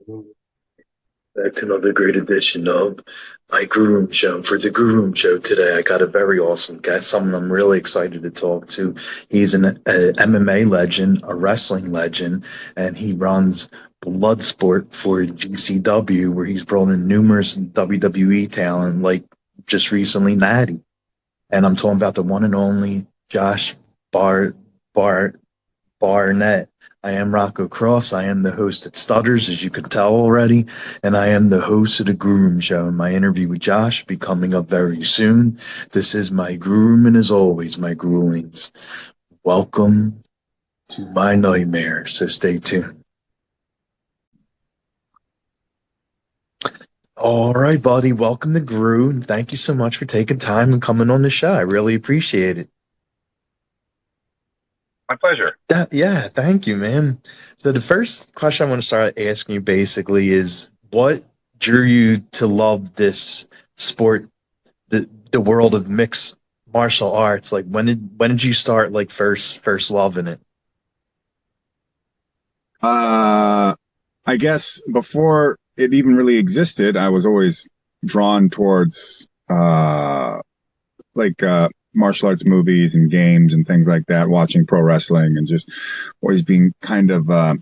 Back to another great edition of my Groom Show. For the Groom Show today, I got a very awesome guest, someone I'm really excited to talk to. He's an MMA legend, a wrestling legend, and he runs BloodSport for GCW, where he's brought in numerous WWE talent, like just recently Natty. And I'm talking about the one and only Josh Bar Bar Barnett. I am Rocco Cross. I am the host at Stutters, as you can tell already, and I am the host of the Groom Show. My interview with Josh will be coming up very soon. This is my groom, and as always, my gruelings. Welcome to my nightmare, so stay tuned. All right, buddy. Welcome to Grue, and thank you so much for taking time and coming on the show. I really appreciate it. My pleasure. Yeah, thank you, man. So the first question I want to start asking you basically is what drew you to love this sport, the world of mixed martial arts? Like when did you start like first loving it? I guess before it even really existed, I was always drawn towards like martial arts movies and games and things like that, watching pro wrestling and just always being kind of like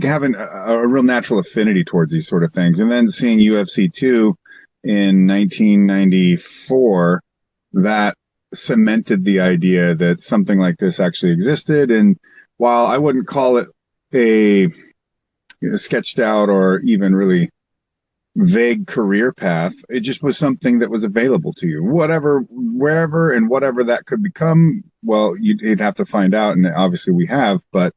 having a real natural affinity towards these sort of things. And then seeing UFC 2 in 1994, that cemented the idea that something like this actually existed. And while I wouldn't call it a sketched out or even really vague career path, it just was something that was available to you, whatever, wherever and whatever that could become. Well, you'd have to find out, and obviously we have, but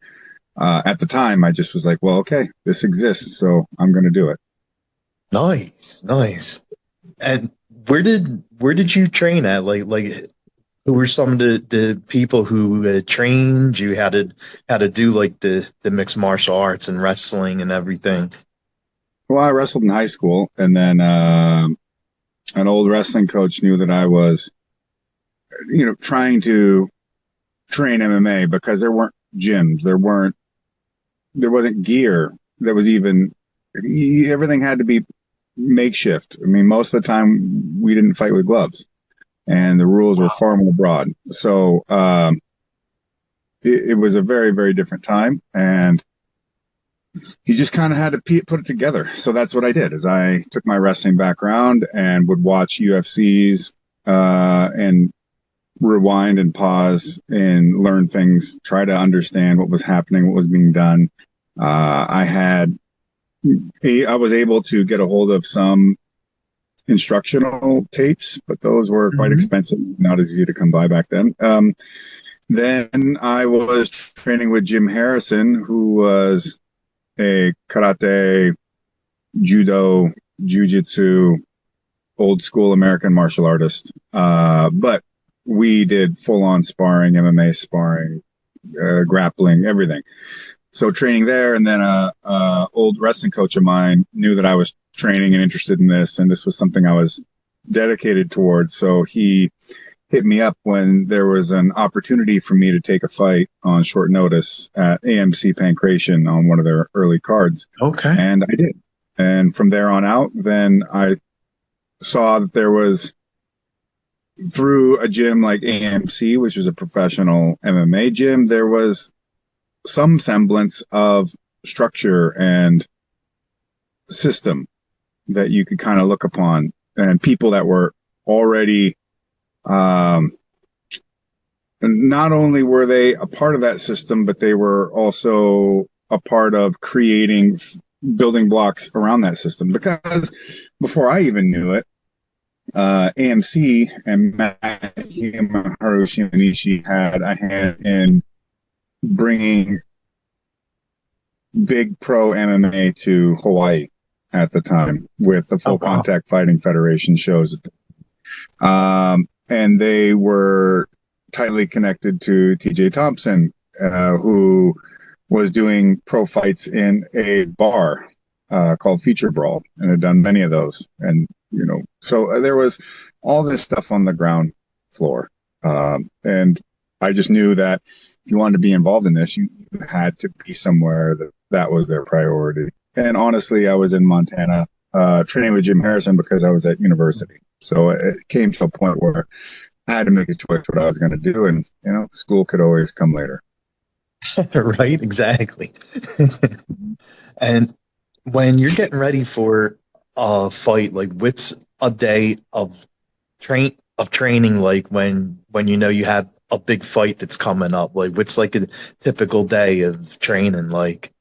at the time I just was like, well, okay, this exists, so I'm going to do it. Nice. And where did you train at? Like who were some of the people who trained you how to do like the mixed martial arts and wrestling and everything? Well, I wrestled in high school, and then an old wrestling coach knew that I was, trying to train MMA because there weren't gyms, there wasn't gear, there was even everything had to be makeshift. I mean, most of the time we didn't fight with gloves, and the rules were far more broad. So it was a very, very different time, and you just kind of had to put it together. So that's what I did. Is I took my wrestling background and would watch UFCs and rewind and pause and learn things, try to understand what was happening, what was being done. I was able to get a hold of some instructional tapes, but those were quite expensive, not as easy to come by back then. Then I was training with Jim Harrison, who was a karate, judo, jiu-jitsu, old school American martial artist. But we did full-on sparring, MMA sparring, grappling, everything. So training there, and then a old wrestling coach of mine knew that I was training and interested in this, and this was something I was dedicated towards. So he hit me up when there was an opportunity for me to take a fight on short notice at AMC Pancration on one of their early cards. Okay. And I did. And from there on out, then I saw that there was, through a gym like AMC, which was a professional MMA gym, there was some semblance of structure and system that you could kind of look upon, and people that were already not only were they a part of that system, but they were also a part of creating building blocks around that system. Because before I even knew it, AMC and Harushi Manishi had a hand in bringing big pro MMA to Hawaii at the time with the Full Contact Fighting Federation shows. And they were tightly connected to TJ Thompson, who was doing pro fights in a bar called Feature Brawl, and had done many of those. And, so there was all this stuff on the ground floor. And I just knew that if you wanted to be involved in this, you had to be somewhere that that was their priority. And honestly, I was in Montana training with Jim Harrison because I was at university. So it came to a point where I had to make a choice what I was going to do. And, school could always come later. Right, exactly. And when you're getting ready for a fight, like what's a day of training like when you have a big fight that's coming up? Like what's like a typical day of training like?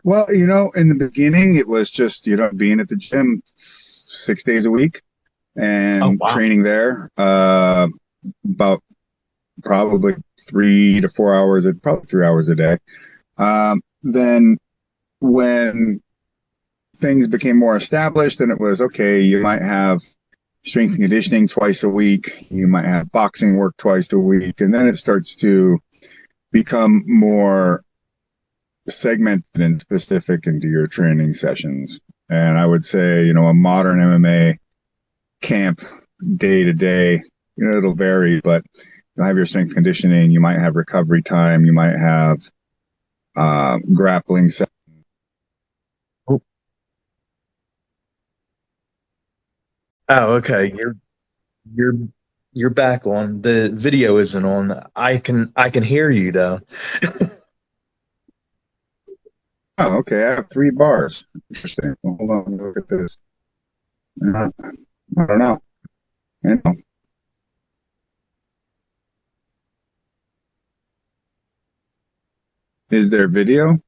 Well, in the beginning, it was just, being at the gym 6 days a week Oh and wow. training there about probably 3 hours a day. Then when things became more established and it was okay, you might have strength and conditioning twice a week, you might have boxing work twice a week, and then it starts to become more segmented and specific into your training sessions. And I would say, a modern MMA camp day to day, it'll vary, but you'll have your strength conditioning, you might have recovery time, you might have grappling sessions. Oh, okay. You're you're back on. The video isn't on. I can hear you though. Oh, okay. I have 3 bars. Interesting. Well, hold on. Let me look at this. I don't know. You know, is there video?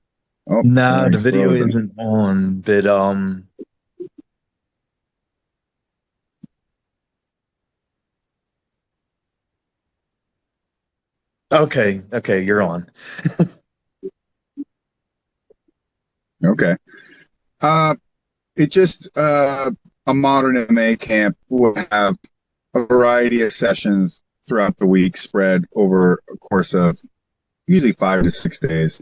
Oh, No, the everything's video frozen. isn't on, but okay, okay, you're on. Okay. Uh, it just a modern MMA camp will have a variety of sessions throughout the week, spread over a course of usually 5 to 6 days,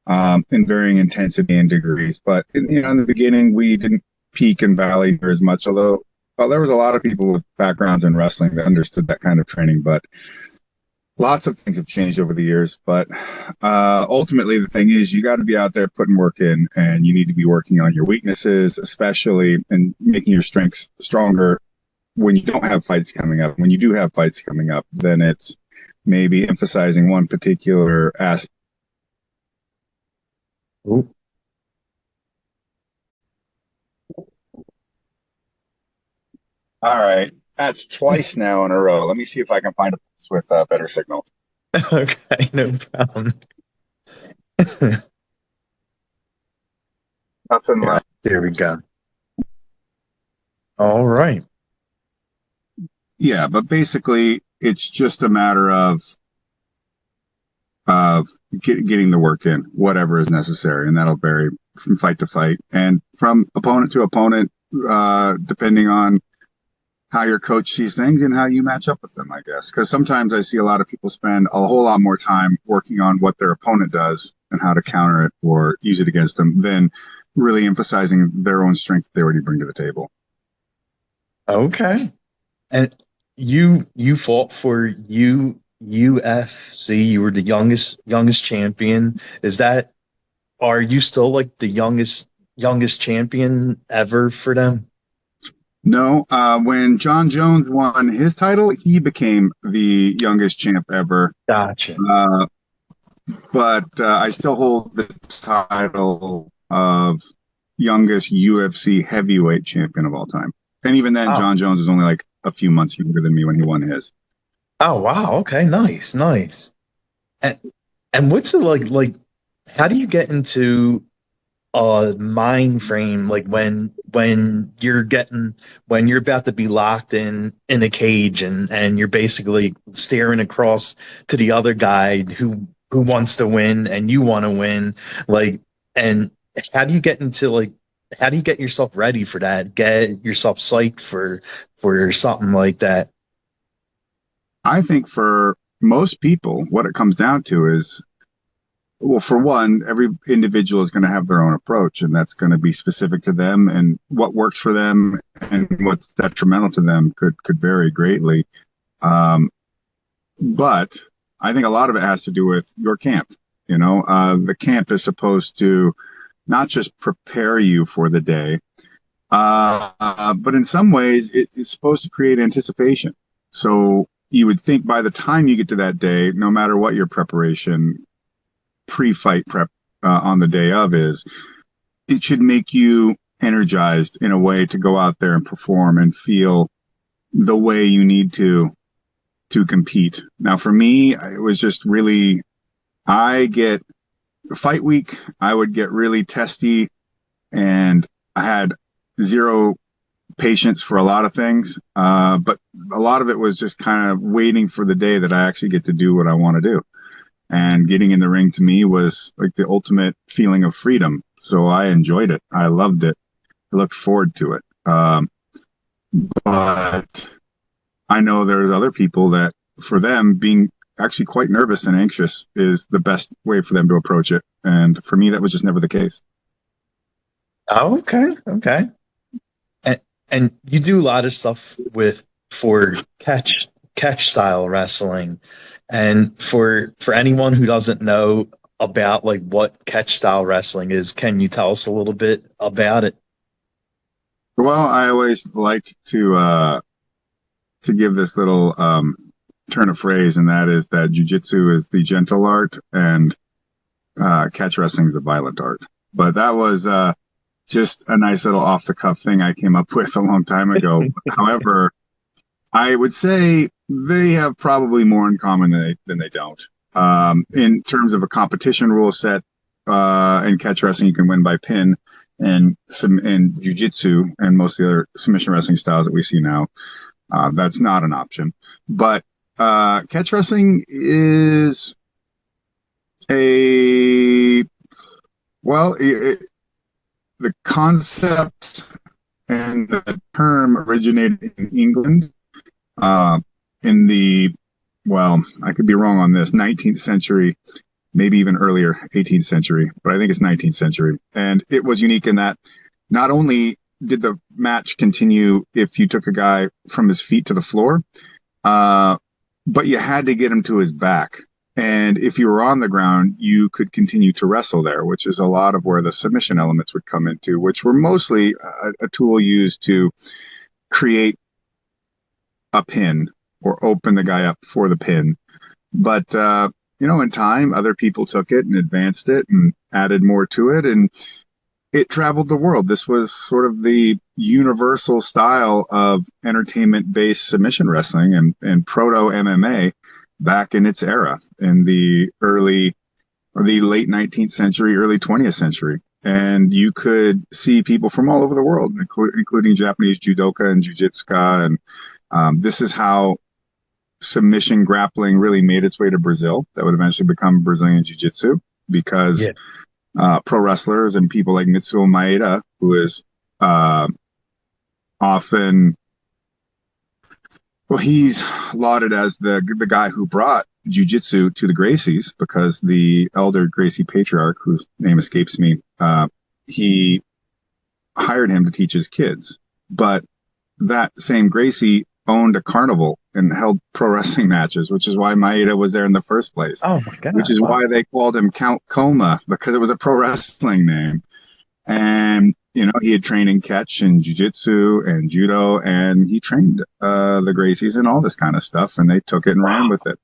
in varying intensity and degrees. But in the beginning, we didn't peak and valley as much, although there was a lot of people with backgrounds in wrestling that understood that kind of training. But lots of things have changed over the years. But ultimately, the thing is, you got to be out there putting work in, and you need to be working on your weaknesses, especially, and making your strengths stronger when you don't have fights coming up. When you do have fights coming up, then it's maybe emphasizing one particular aspect. Ooh. All right. That's twice now in a row. Let me see if I can find a place with better signal. Okay, no problem. Nothing Yeah, like. there we go. All right. Yeah, but basically, it's just a matter of getting the work in, whatever is necessary, and that'll vary from fight to fight and from opponent to opponent, depending on how your coach sees things and how you match up with them, I guess. Because sometimes I see a lot of people spend a whole lot more time working on what their opponent does and how to counter it or use it against them than really emphasizing their own strength they already bring to the table. Okay. And you fought for UFC. You were the youngest champion. Is that Are you still like the youngest champion ever for them? No, when John Jones won his title, he became the youngest champ ever. Gotcha. Uh, but I still hold the title of youngest UFC heavyweight champion of all time. And even then, Oh, John Jones was only like a few months younger than me when he won his. oh wow. Okay, nice, nice. And and what's it like how do you get into a mind frame like when you're about to be locked in a cage and you're basically staring across to the other guy who wants to win and you want to win like and how do you get into like how do you get yourself ready for that, get yourself psyched for something like that? I think for most people, what it comes down to is, well, for one, every individual is going to have their own approach, and that's going to be specific to them, and what works for them and what's detrimental to them could vary greatly. Um, but I think a lot of it has to do with your camp. The camp is supposed to not just prepare you for the day, but in some ways it's supposed to create anticipation. So you would think by the time you get to that day, no matter what your preparation, pre-fight prep on the day of is, it should make you energized in a way to go out there and perform and feel the way you need to compete. Now, for me, it was just really, fight week, I would get really testy, and I had zero patience for a lot of things. But a lot of it was just kind of waiting for the day that I actually get to do what I want to do. And getting in the ring to me was like the ultimate feeling of freedom. So I enjoyed it. I loved it. I looked forward to it. But I know there's other people that, for them, being actually quite nervous and anxious is the best way for them to approach it. And for me, that was just never the case. Oh, okay. Okay. And you do a lot of stuff for catch style wrestling. And for anyone who doesn't know about like what catch style wrestling is, can you tell us a little bit about it? Well, I always liked to give this little turn of phrase, and that is that jiu-jitsu is the gentle art and catch wrestling is the violent art. But that was just a nice little off-the-cuff thing I came up with a long time ago. However, I would say they have probably more in common than they don't. In terms of a competition rule set, in catch wrestling, you can win by pin, and in jiu-jitsu and most of the other submission wrestling styles that we see now, that's not an option. But catch wrestling is the concept and the term originated in England in the, I could be wrong on this, 19th century, maybe even earlier, 18th century, but I think it's 19th century. And it was unique in that not only did the match continue if you took a guy from his feet to the floor, but you had to get him to his back. And if you were on the ground, you could continue to wrestle there, which is a lot of where the submission elements would come into, which were mostly a tool used to create a pin or open the guy up for the pin. But, in time, other people took it and advanced it and added more to it, and it traveled the world. This was sort of the universal style of entertainment-based submission wrestling and proto-MMA back in its era in the late 19th century, early 20th century. And you could see people from all over the world, including Japanese judoka and jiu-jitsuka. And this is how submission grappling really made its way to Brazil. That would eventually become Brazilian jiu-jitsu, because pro wrestlers and people like Mitsuo Maeda, who is often, he's lauded as the guy who brought jiu-jitsu to the Gracies, because the elder Gracie patriarch, whose name escapes me, he hired him to teach his kids. But that same Gracie owned a carnival and held pro wrestling matches, which is why Maeda was there in the first place. Oh my God! Which is why they called him Count Koma, because it was a pro wrestling name. And he had trained in catch and jiu-jitsu and judo, and he trained the Gracies and all this kind of stuff, and they took it and ran with it.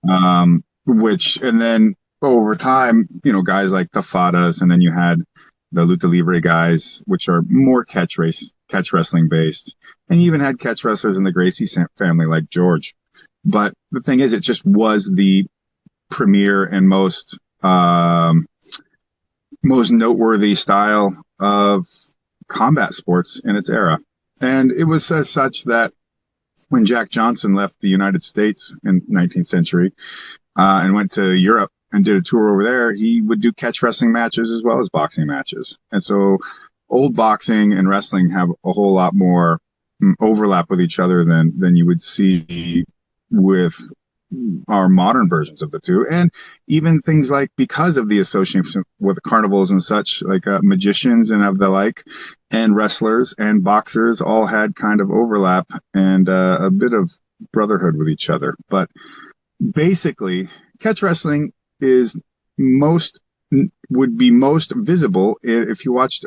And then over time, guys like the Fadas, and then you had the Luta Libre guys, which are more catch wrestling based. And you even had catch wrestlers in the Gracie family like George. But the thing is, it just was the premier and most noteworthy style of combat sports in its era. And it was as such that when Jack Johnson left the United States in the 19th century and went to Europe and did a tour over there, he would do catch wrestling matches as well as boxing matches. And so old boxing and wrestling have a whole lot more overlap with each other than you would see with our modern versions of the two. And even things like, because of the association with carnivals and such, like magicians and of the like, and wrestlers and boxers all had kind of overlap and a bit of brotherhood with each other. But basically, catch wrestling is most would be most visible if you watched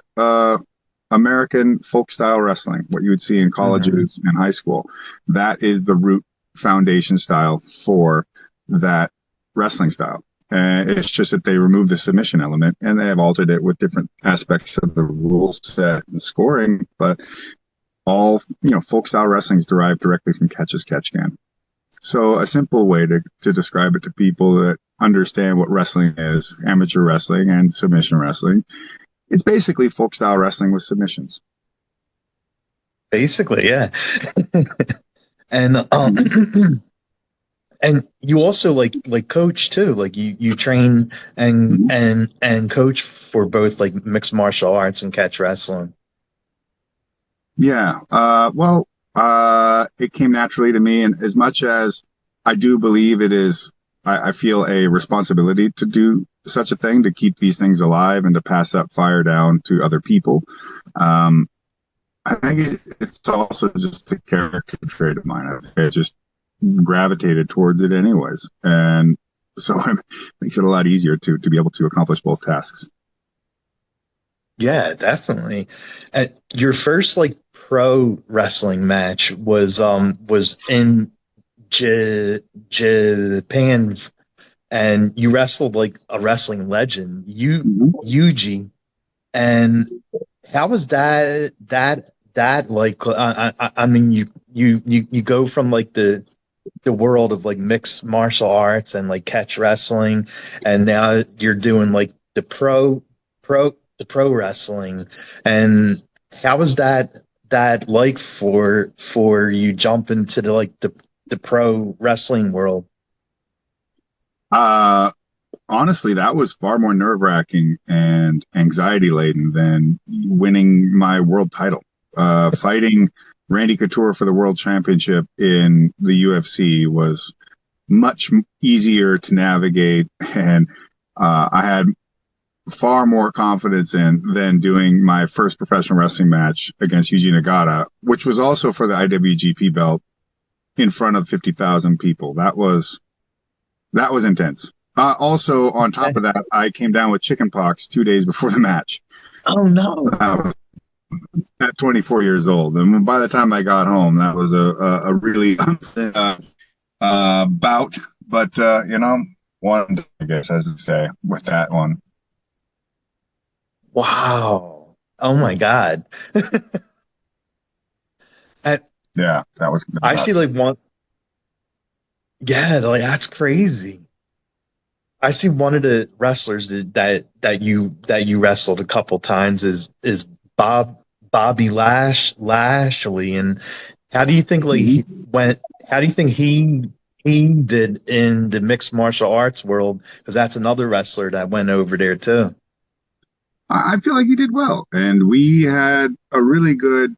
American folk style wrestling, what you would see in colleges and high school. That is the root foundation style for that wrestling style. It's just that they removed the submission element and they have altered it with different aspects of the rule set and scoring. But all, folk style wrestling is derived directly from catch as catch can. So a simple way to describe it to people that understand what wrestling is, amateur wrestling and submission wrestling, it's basically folk style wrestling with submissions. Basically, yeah. And and you also like coach too. Like you train and coach for both like mixed martial arts and catch wrestling. Yeah. It came naturally to me, and as much as I do believe it is, I feel a responsibility to do such a thing, to keep these things alive and to pass that fire down to other people. I think it's also just a character trait of mine. I just gravitated towards it anyways. And so it makes it a lot easier to be able to accomplish both tasks. Yeah, definitely. Your first like pro wrestling match was in Japan, and you wrestled like a wrestling legend, Yuji. And how was that like? I mean, you go from like the world of like mixed martial arts and like catch wrestling, and now you're doing like the pro wrestling. And how was that like for you jump into the pro wrestling world? Honestly, that was far more nerve-wracking and anxiety-laden than winning my world title. Fighting Randy Couture for the world championship in the UFC was much easier to navigate, and I had far more confidence in than doing my first professional wrestling match against Yuji Nagata, which was also for the IWGP belt in front of 50,000 people. That was intense. Also, on top of that, I came down with chickenpox 2 days before the match. Oh no! I was at 24 years old, and by the time I got home, that was a really bout. But one, I guess, as to say, with that one. Wow! Oh my God! Yeah, that was. I see like one. Yeah, like that's crazy. I see one of the wrestlers that you wrestled a couple times is Bobby Lashley. And how do you think like he went? How do you think he did in the mixed martial arts world? Because that's another wrestler that went over there too. I feel like he did well, and we had a really good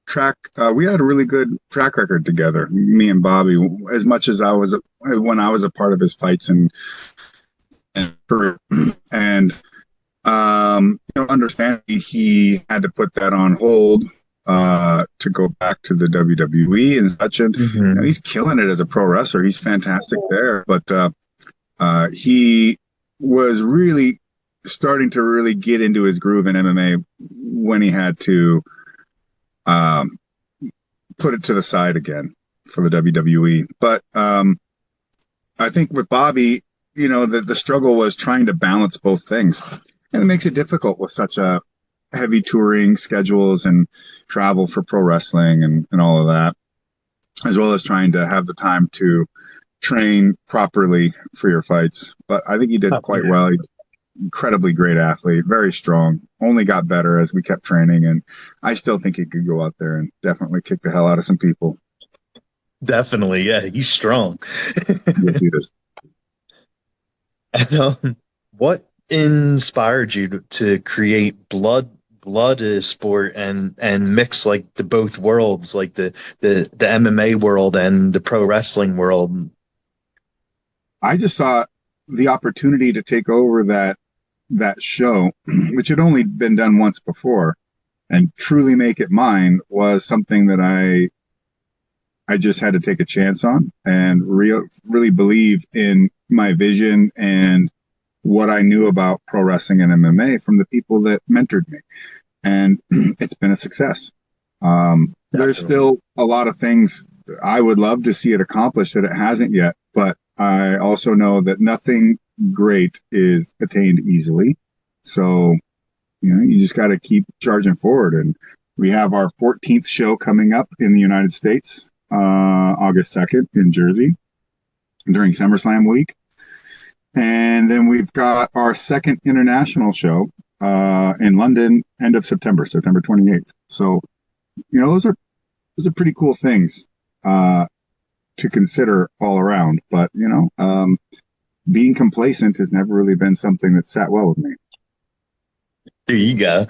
track. We had a really good track record together, me and Bobby. As much as when I was a part of his fights and understand he had to put that on hold to go back to the WWE and such. And he's killing it as a pro wrestler. He's fantastic there, but he was really starting to really get into his groove in MMA when he had to put it to the side again for the WWE. But I think with Bobby, the struggle was trying to balance both things. And it makes it difficult with such a heavy touring schedules and travel for pro wrestling and all of that, as well as trying to have the time to train properly for your fights. But I think he did quite well. He's an incredibly great athlete, very strong, only got better as we kept training. And I still think he could go out there and definitely kick the hell out of some people. Definitely. Yeah, he's strong. Yes, he is. And, what inspired you to create BloodSport and mix like the both worlds, like the MMA world and the pro wrestling world? I just saw the opportunity to take over that show, which had only been done once before, and truly make it mine, was something that I just had to take a chance on and really believe in my vision and what I knew about pro wrestling and MMA from the people that mentored me. And it's been a success. There's still a lot of things I would love to see it accomplished that it hasn't yet, but I also know that nothing great is attained easily. So, you just got to keep charging forward. And we have our 14th show coming up in the United States, August 2nd in Jersey during SummerSlam week. And then we've got our second international show in London, end of September 28th. So, those are pretty cool things to consider all around. But, being complacent has never really been something that sat well with me. There you go.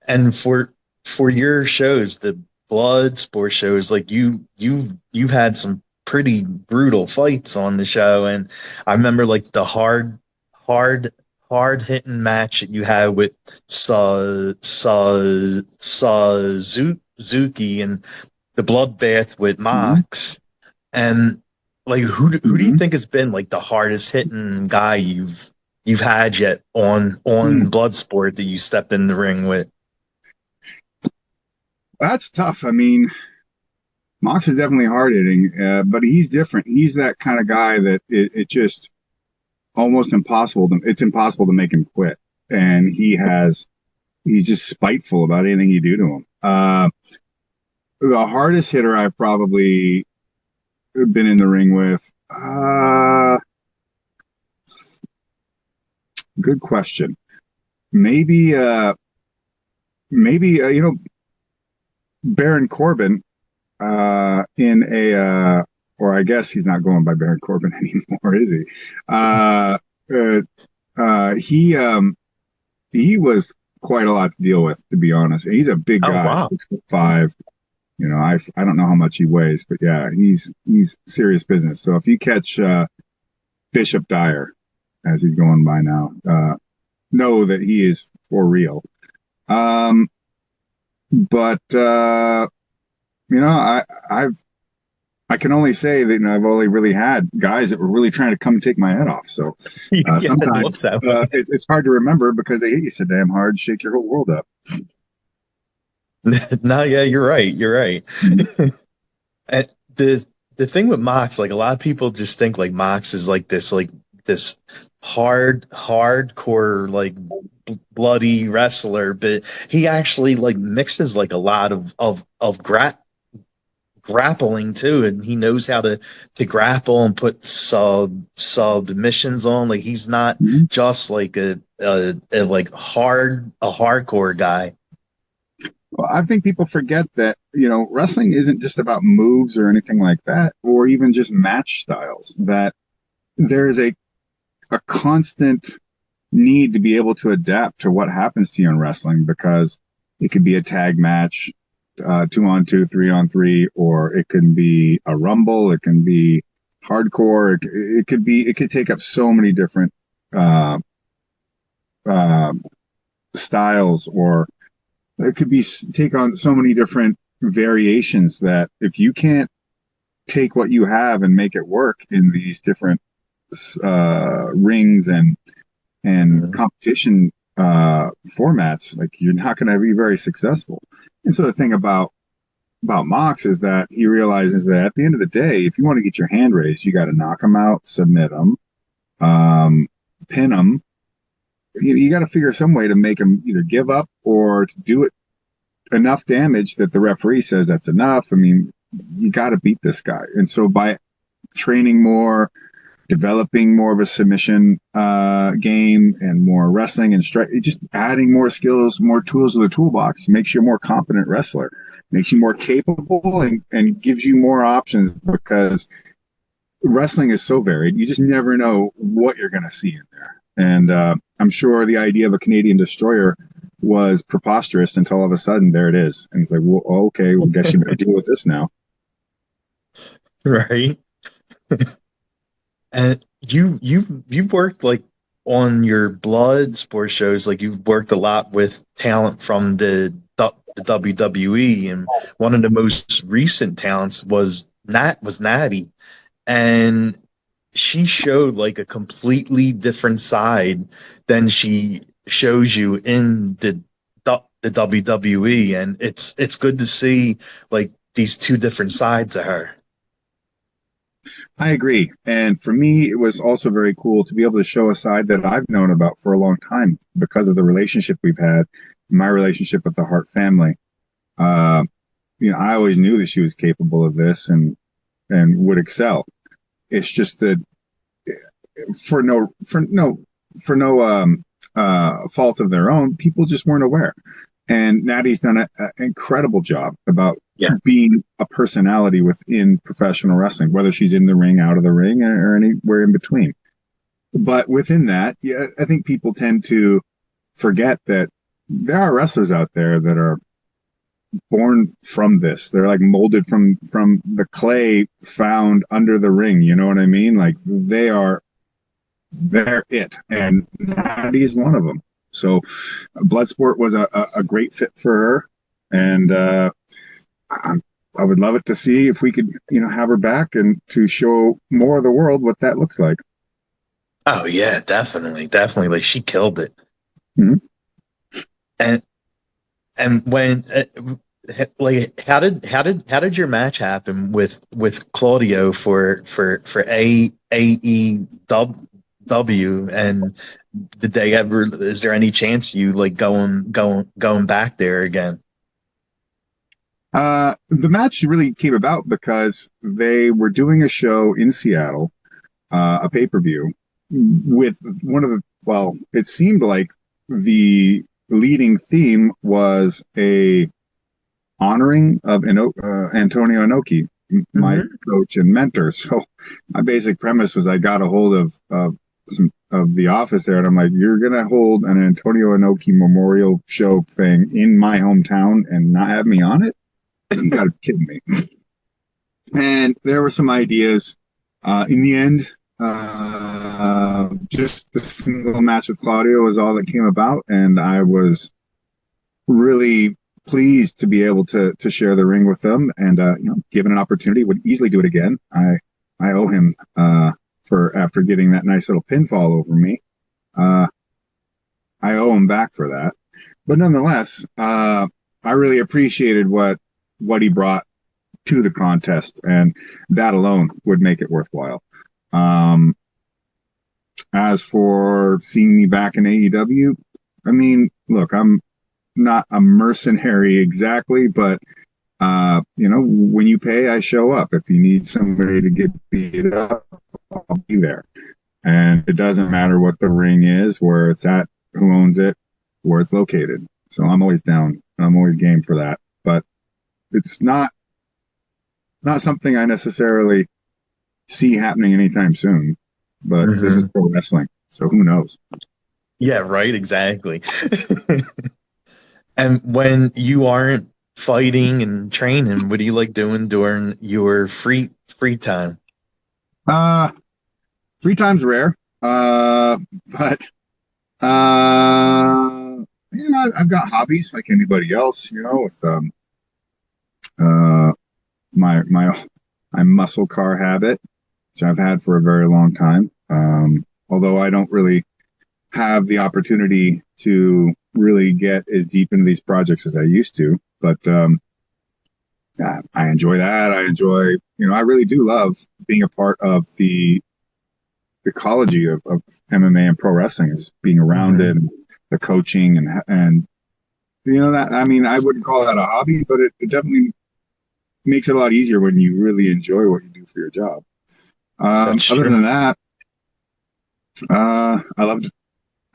and for your shows, the BloodSport shows, like you've had some pretty brutal fights on the show, and I remember like the hard hitting match that you had with Suzuki and the bloodbath with Mox. And like who do you think has been like the hardest hitting guy you've had yet on BloodSport that you stepped in the ring with? That's tough. I mean, Mox is definitely hard hitting, but he's different. He's that kind of guy that it just almost impossible to make him quit. And he's just spiteful about anything you do to him. The hardest hitter I've probably been in the ring with, good question. Maybe Baron Corbin in a or I guess he's not going by Baron Corbin anymore, is he? He was quite a lot to deal with, to be honest. He's a big guy, wow. 6'5". I don't know how much he weighs, but yeah, he's serious business. So if you catch Bishop Dyer, as he's going by now, know that he is for real. But I can only say that I've only really had guys that were really trying to come and take my head off. So sometimes it's hard to remember because they hit you so damn hard, shake your whole world up. No, yeah, you're right. And the thing with Mox, like a lot of people just think like Mox is like this hardcore like bloody wrestler, but he actually like mixes like a lot of grappling too, and he knows how to grapple and put submissions on. Like he's not just like a hardcore guy. Well, I think people forget that wrestling isn't just about moves or anything like that, or even just match styles. That there is a constant need to be able to adapt to what happens to you in wrestling, because it could be a tag match, 2-on-2, 3-on-3, or it can be a rumble, it can be hardcore, it could take up so many different styles, or it could take on so many different variations that if you can't take what you have and make it work in these different rings and competition formats, like you're not going to be very successful. And so the thing about Mox is that he realizes that at the end of the day, if you want to get your hand raised, you got to knock him out, submit him, pin him. You got to figure some way to make him either give up or to do it enough damage that the referee says that's enough. I mean, you got to beat this guy. And so by training more, developing more of a submission game and more wrestling and just adding more skills, more tools to the toolbox makes you a more competent wrestler, makes you more capable, and gives you more options, because wrestling is so varied. You just never know what you're going to see in there. And I'm sure the idea of a Canadian destroyer was preposterous until all of a sudden there it is. And it's like, well, okay, well, guess you better deal with this now. Right. And you've worked like on your BloodSport shows, like you've worked a lot with talent from the WWE, and one of the most recent talents was Natty, and she showed like a completely different side than she shows you in the WWE, and it's good to see like these two different sides of her. I agree. And for me, it was also very cool to be able to show a side that I've known about for a long time because of the relationship we've had, my relationship with the Hart family. Uh, I always knew that she was capable of this and would excel. It's just that for no fault of their own, people just weren't aware. And Natty's done an incredible job about being a personality within professional wrestling, whether she's in the ring, out of the ring, or anywhere in between. But within that, yeah, I think people tend to forget that there are wrestlers out there that are born from this. They're like molded from the clay found under the ring. You know what I mean? Like they're it, and Natty is one of them. So Bloodsport was a great fit for her, and I would love it to see if we could, have her back and to show more of the world what that looks like. Oh yeah, definitely, definitely. Like she killed it. Mm-hmm. And when like how did your match happen with Claudio for AEW, and did they ever, is there any chance you like going back there again? The match really came about because they were doing a show in Seattle, a pay-per-view with it seemed like the leading theme was a honoring of Antonio Inoki, my coach and mentor. So my basic premise was I got a hold of some of the office there, and I'm like, you're gonna hold an Antonio Inoki memorial show thing in my hometown and not have me on it? You gotta be kidding me. And there were some ideas. In the end, just the single match with Claudio was all that came about, and I was really pleased to be able to share the ring with them, and given an opportunity, would easily do it again. I owe him for after getting that nice little pinfall over me. I owe him back for that. But nonetheless, I really appreciated what he brought to the contest, and that alone would make it worthwhile. As for seeing me back in AEW, I mean, look, I'm not a mercenary exactly, but when you pay, I show up. If you need somebody to get beat up, I'll be there. And it doesn't matter what the ring is, where it's at, who owns it, where it's located. So I'm always down. I'm always game for that. But it's not something I necessarily see happening anytime soon. But this is pro wrestling, so who knows? Yeah, right, exactly. And when you aren't fighting and training, what do you like doing during your free time? Free time's rare. But I've got hobbies like anybody else, with my muscle car habit, which I've had for a very long time. Although I don't really have the opportunity to really get as deep into these projects as I used to, but I enjoy that. I enjoy, I really do love being a part of the ecology of MMA and pro wrestling, is being around it, and the coaching and that, I mean, I wouldn't call that a hobby, but it definitely makes it a lot easier when you really enjoy what you do for your job. Other than that,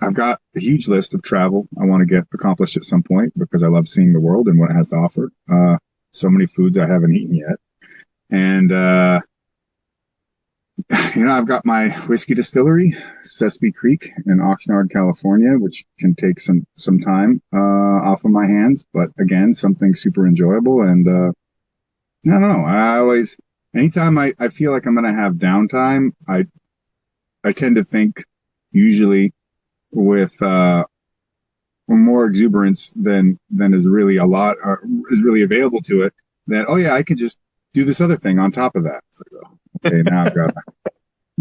I've got a huge list of travel I want to get accomplished at some point, because I love seeing the world and what it has to offer. So many foods I haven't eaten yet. And, I've got my whiskey distillery, Sesame Creek in Oxnard, California, which can take some time off of my hands. But again, something super enjoyable. And I don't know. Anytime I feel like I'm going to have downtime, I tend to think usually with more exuberance than is really a lot, or is really available to it, that, oh yeah, I could just do this other thing on top of that. So, okay, now I've got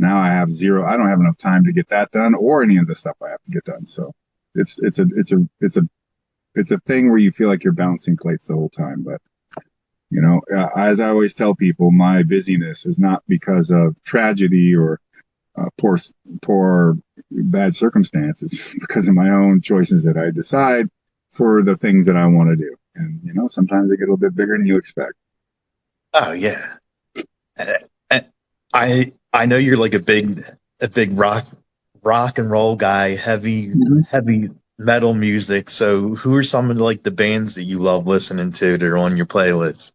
Now I have zero. I don't have enough time to get that done or any of the stuff I have to get done. So it's a thing where you feel like you're bouncing plates the whole time. But as I always tell people, my busyness is not because of tragedy or poor bad circumstances, because of my own choices that I decide for the things that I want to do. And sometimes they get a little bit bigger than you expect. Oh yeah. I know you're like a big rock and roll guy, heavy metal music. So who are some of like the bands that you love listening to that are on your playlist?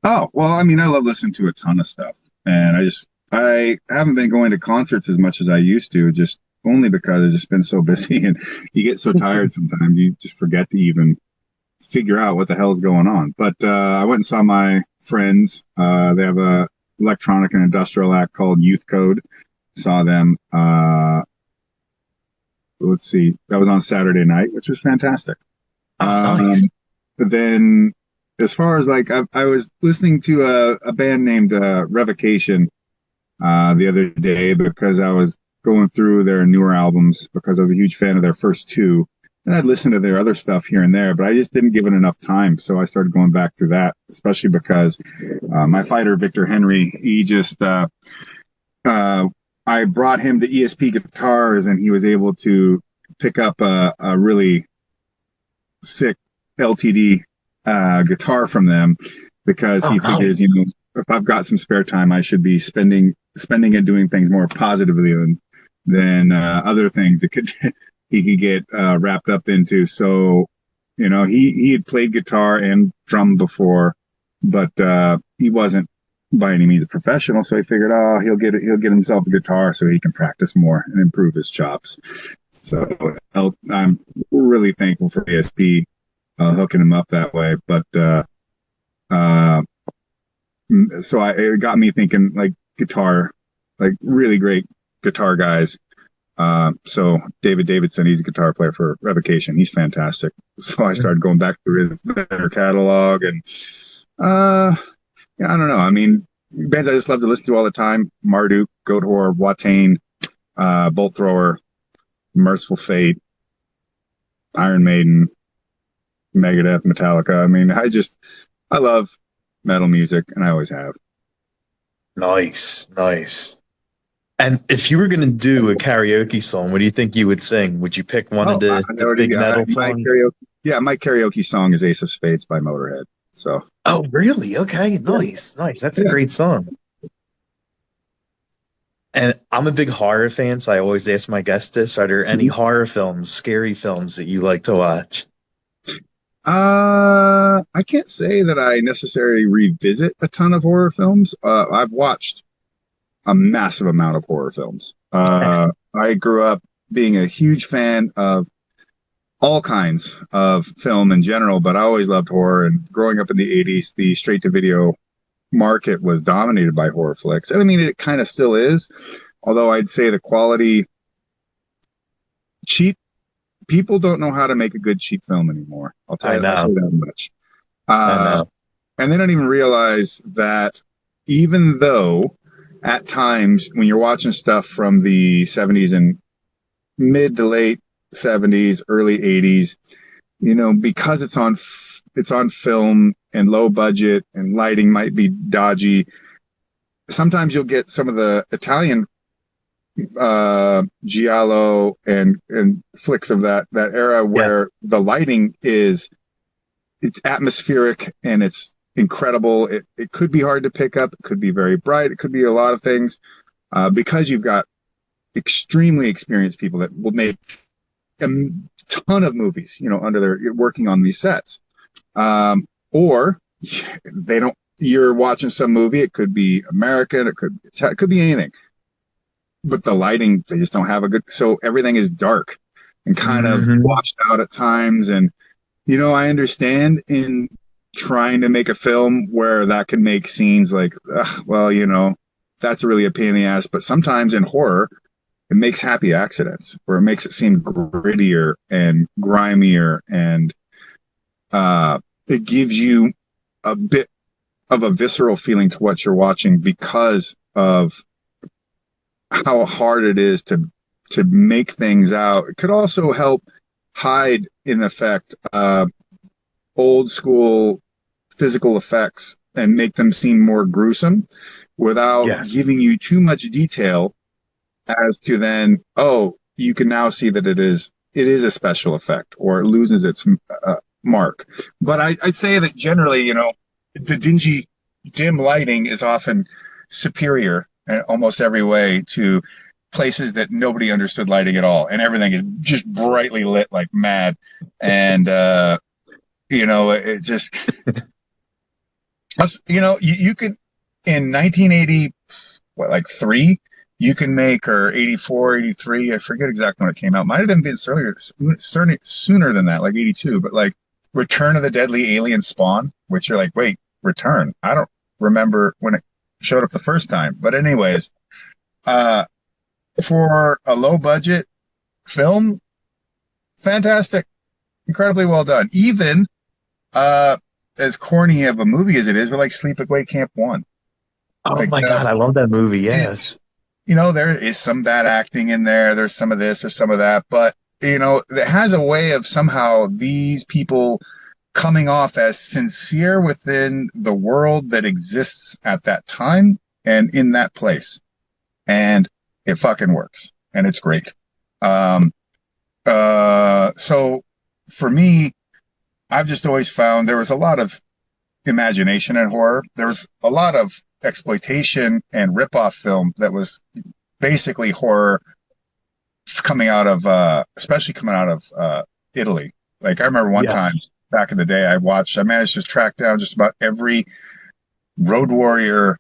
Oh, well, I mean, I love listening to a ton of stuff, and I haven't been going to concerts as much as I used to, just only because I've just been so busy, and you get so tired sometimes you just forget to even figure out what the hell's going on. But I went and saw my friends. They have a electronic and industrial act called Youth Code. Saw them. Let's see, that was on Saturday night, which was fantastic. Nice. Then, as far as like, I was listening to a band named Revocation the other day because I was going through their newer albums because I was a huge fan of their first two. And I'd listened to their other stuff here and there, but I just didn't give it enough time. So I started going back through that, especially because my fighter, Victor Henry, he just, I brought him to ESP Guitars, and he was able to pick up a really sick LTD guitar from them because he figures, if I've got some spare time, I should be spending it doing things more positively than other things that he could get wrapped up into. So, he had played guitar and drum before, but he wasn't by any means a professional. So he figured, he'll get himself a guitar so he can practice more and improve his chops. So I'm really thankful for ASP hooking him up that way. But so it got me thinking, like, guitar, like really great guitar guys. So David Davidson, he's a guitar player for Revocation. He's fantastic. So I started going back through their catalog, and I don't know. I mean, bands I just love to listen to all the time: Marduk, Goatwhore, Watain, Bolt Thrower, Merciful Fate, Iron Maiden, Megadeth, Metallica. I mean, I love metal music, and I always have. Nice. And if you were going to do a karaoke song, what do you think you would sing? Would you pick one of the big metal songs? My karaoke song is Ace of Spades by Motorhead. So. Oh, really? Okay, nice. That's a great song. And I'm a big horror fan, so I always ask my guests this: are there any horror films, scary films that you like to watch? I can't say that I necessarily revisit a ton of horror films. I've watched a massive amount of horror films. I grew up being a huge fan of all kinds of film in general, but I always loved horror. And growing up in the 80s, the straight-to-video market was dominated by horror flicks. And I mean, it kind of still is, although I'd say the quality, people don't know how to make a good cheap film anymore. I'll say that much. And they don't even realize that even though at times when you're watching stuff from the 70s and mid to late 70s, early 80s, because it's on film and low budget and lighting might be dodgy, sometimes you'll get some of the Italian giallo and flicks of that era where the lighting it's atmospheric and it's incredible. It could be hard to pick up. It could be very bright. It could be a lot of things because you've got extremely experienced people that will make a ton of movies, under working on these sets. Or they don't, you're watching some movie. It could be American. It could be anything, but the lighting, they just don't have so everything is dark and kind of washed out at times. And, I understand in trying to make a film where that can make scenes like, that's really a pain in the ass. But sometimes in horror, it makes happy accidents where it makes it seem grittier and grimier, and it gives you a bit of a visceral feeling to what you're watching because of how hard it is to make things out. It could also help hide, in effect, old school physical effects and make them seem more gruesome without Yes. giving you too much detail as to then, oh, you can now see that it is a special effect, or it loses its mark. But I'd say that generally, the dim lighting is often superior in almost every way to places that nobody understood lighting at all, and everything is just brightly lit like mad. And it just you could, in 1980, like 3, you can make, or 84, 83, I forget exactly when it came out. Might have been earlier, sooner than that, like 82, but like Return of the Deadly Alien Spawn, which you're like, wait, Return? I don't remember when it showed up the first time. But anyways, for a low budget film, fantastic, incredibly well done. Even as corny of a movie as it is, but like Sleepaway Camp 1. Oh Like, my God, I love that movie. Yes. there is some bad acting in there. There's some of this or some of that, but it has a way of somehow these people coming off as sincere within the world that exists at that time and in that place. And it fucking works. And it's great. So for me, I've just always found there was a lot of imagination in horror. There was a lot of exploitation and rip-off film that was basically horror especially coming out of Italy. Like I remember one time back in the day, I managed to track down just about every Road Warrior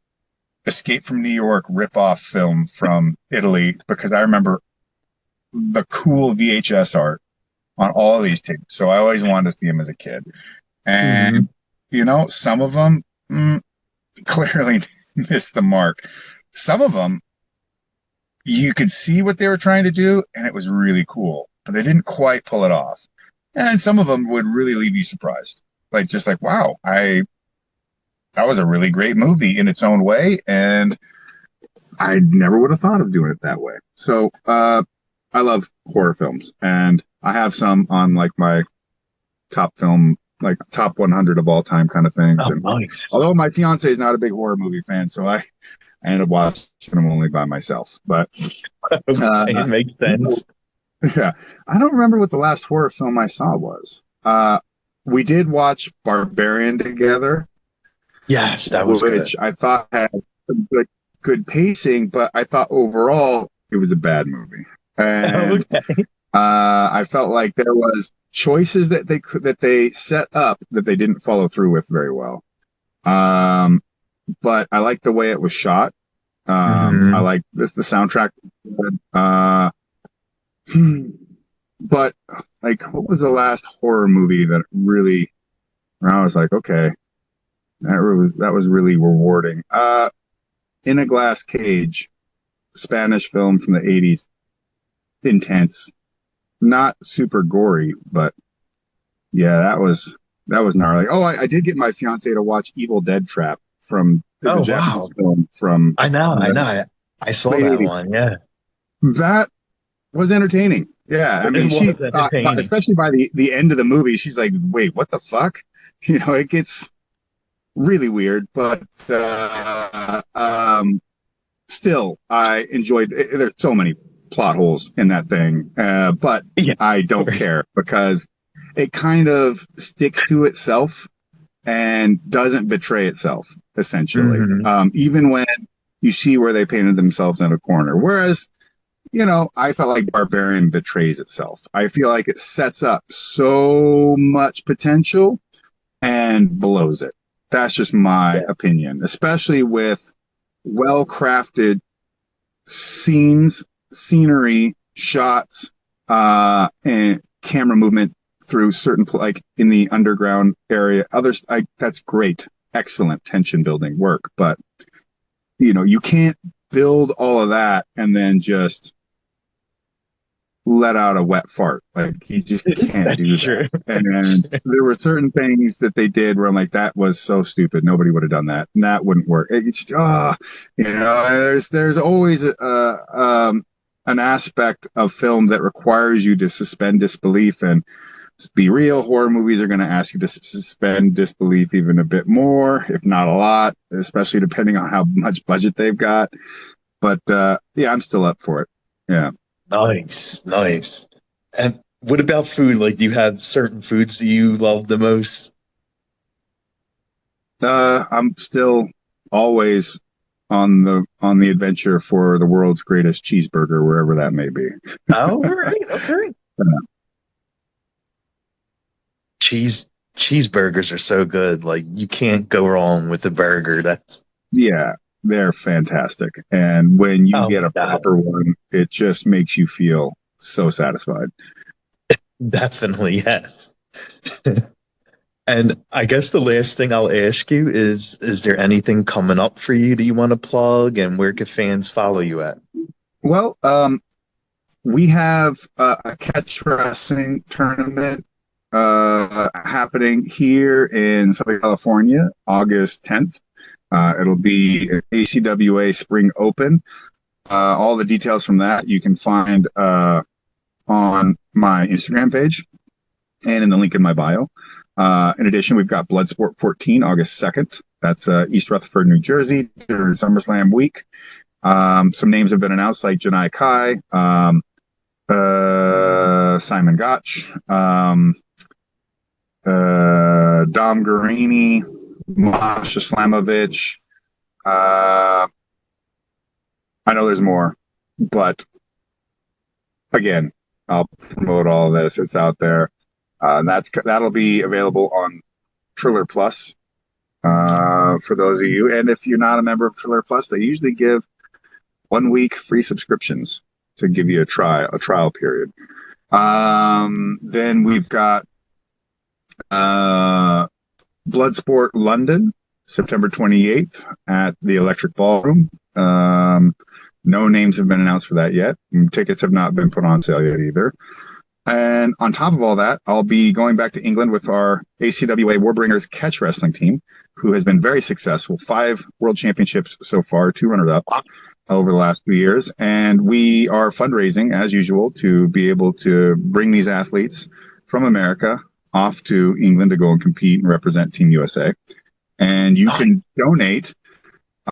Escape from New York rip-off film from Italy, because I remember the cool VHS art on all of these tapes. So I always wanted to see them as a kid. And, some of them clearly missed the mark. Some of them, you could see what they were trying to do, and it was really cool, but they didn't quite pull it off. And some of them would really leave you surprised. Like, just like, wow, that was a really great movie in its own way, and I never would have thought of doing it that way. So, I love horror films, and I have some on like my top 100 of all time kind of things. Oh, and nice. Although my fiance is not a big horror movie fan, so I ended up watching them only by myself. But It makes sense. Yeah, I don't remember what the last horror film I saw was. We did watch Barbarian together. Yes, that was which good. I thought had good pacing, but I thought overall it was a bad movie. And Okay. I felt like there was choices that they set up that they didn't follow through with very well. But I liked the way it was shot. I like the soundtrack. But like, what was the last horror movie that really, where I was like, okay, that was really rewarding. In a Glass Cage, Spanish film from the 80s, intense, not super gory, but yeah, that was gnarly. Oh, I did get my fiance to watch Evil Dead Trap from the Japanese film from. I know. I saw that 80s. one. Yeah, that was entertaining. Yeah, I mean, she especially by the end of the movie, she's like, "Wait, what the fuck?" It gets really weird, but still, I enjoyed. There's so many plot holes in that thing, but I don't care because it kind of sticks to itself and doesn't betray itself, essentially. Even when you see where they painted themselves in a corner. Whereas, I felt like Barbarian betrays itself. I feel like it sets up so much potential and blows it. That's just my opinion, especially with well-crafted scenes, scenery, shots, and camera movement through certain, like in the underground area. Others, that's great, excellent tension building work. But you can't build all of that and then just let out a wet fart. Like you just can't That's do true. that. And there were certain things that they did where I'm like, that was so stupid. Nobody would have done that. And that wouldn't work. It's there's always an aspect of film that requires you to suspend disbelief. And let's be real, horror movies are going to ask you to suspend disbelief even a bit more, if not a lot, especially depending on how much budget they've got. But yeah, I'm still up for it. Yeah. Nice, nice. And what about food? Like, do you have certain foods that you love the most? I'm still always on the adventure for the world's greatest cheeseburger, wherever that may be. Oh, right, okay. Cheeseburgers are so good. Like, you can't go wrong with a burger. That's Yeah, they're fantastic. And when you oh get my a God, proper one, it just makes you feel so satisfied. definitely yes. And I guess the last thing I'll ask you is there anything coming up for you that you want to plug, and where can fans follow you at? Well, we have a catch wrestling tournament happening here in Southern California, August 10th. It'll be an ACWA Spring Open. All the details from that you can find on my Instagram page and in the link in my bio. In addition, we've got BloodSport 14, August 2nd. That's East Rutherford, New Jersey, during SummerSlam week. Some names have been announced, like Janai Kai, Simon Gotch, Dom Guarini, Masha Slamovich. I know there's more, but again, I'll promote all of this. It's out there. That'll be available on Triller Plus for those of you. And if you're not a member of Triller Plus, they usually give 1 week free subscriptions to give you a trial period. Then we've got Bloodsport London, September 28th at the Electric Ballroom. No names have been announced for that yet. Tickets have not been put on sale yet either. And on top of all that, I'll be going back to England with our ACWA Warbringers catch wrestling team, who has been very successful. 5 world championships so far, 2 runners-up over the last 2 years. And we are fundraising, as usual, to be able to bring these athletes from America off to England to go and compete and represent Team USA. And you can donate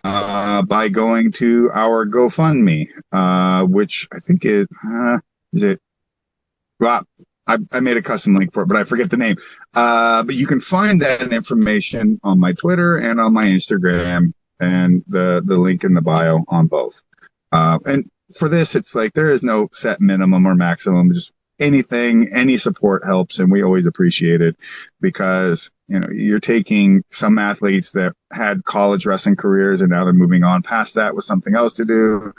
by going to our GoFundMe, which I think is it. Well, I made a custom link for it, but I forget the name. But you can find that information on my Twitter and on my Instagram, and the link in the bio on both. And for this, it's like there is no set minimum or maximum. Just anything, any support helps, and we always appreciate it because you're taking some athletes that had college wrestling careers and now they're moving on past that with something else to do.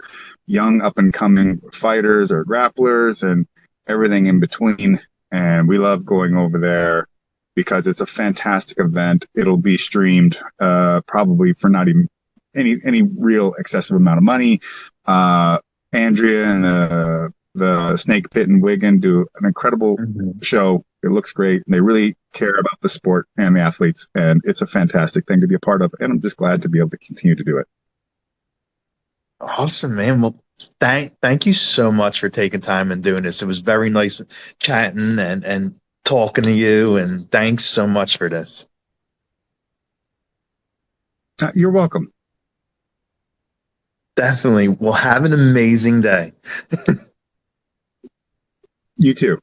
Young up and coming fighters or grapplers and everything in between. And we love going over there because it's a fantastic event. It'll be streamed probably for not even any real excessive amount of money. Andrea and the Snake Pit in Wigan do an incredible show. It looks great. They really care about the sport and the athletes, and it's a fantastic thing to be a part of. And I'm just glad to be able to continue to do it. Awesome, man. Well, thank you so much for taking time and doing this. It was very nice chatting and talking to you, and thanks so much for this. You're welcome. Definitely. Well, have an amazing day. You too.